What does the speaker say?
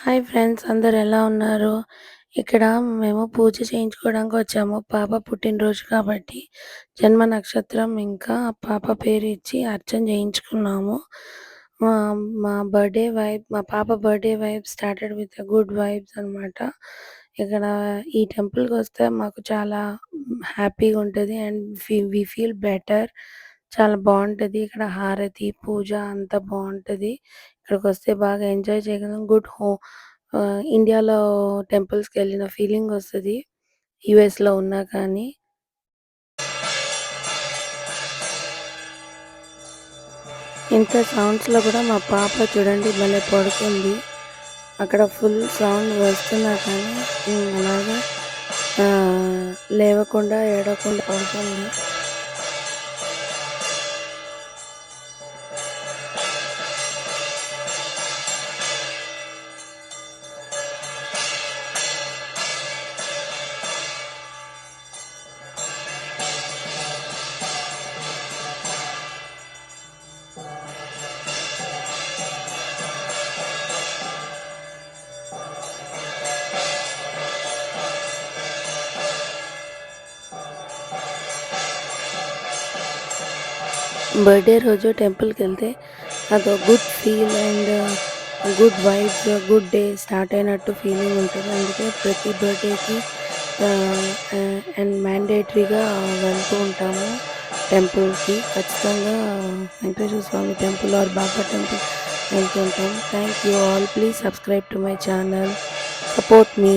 Hi friends, అందరు ఎలా ఉన్నారు? ఇక్కడ మేము పూజ చేయించుకోవడానికి వచ్చాము. పాప పుట్టినరోజు కాబట్టి జన్మ నక్షత్రం ఇంకా పాప పేరు ఇచ్చి అర్చన చేయించుకున్నాము. మా మా మా పాప birthday vibe started with good vibes అనమాట. ఇక్కడ ఈ టెంపుల్‌కొస్తే మాకు చాలా హ్యాపీగా ఉంటది. And we feel better. చాలా బావుంటది. ఇక్కడ హారతి, పూజ అంతా బావుంటది. ఇక్కడికొస్తే బాగా ఎంజాయ్ చేయగలం. ఇండియాలో టెంపుల్స్‌కెళ్ళిన ఫీలింగొస్తది. యూఎస్‌లో ఉన్నా కానీ. ఇంత సౌండ్స్‌లో కూడా మా పాప చూడండి భలే పడుకుంది. అక్కడ ఫుల్ సౌండ్ వస్తున్నా కానీ అలాగే లేవకుండా, ఏడవకుండా పడుకుంది. బర్త్‌డే రోజు టెంపుల్‌కెళ్తే అదో good feel and good vibes, good day start అయినట్టు ఫీలింగ్ ఉంటది. అందుకే ప్రతి బర్త్‌డేకి అండ్ మ్యాండేటరీగా వెళ్తూ ఉంటాము టెంపుల్‌కి. ఖచ్చితంగా వెంకటేశ్వర స్వామి టెంపుల్ ఆర్ బాబా టెంపుల్ వెళ్తూ ఉంటాము. Thank you all. Please subscribe to my channel. Support me.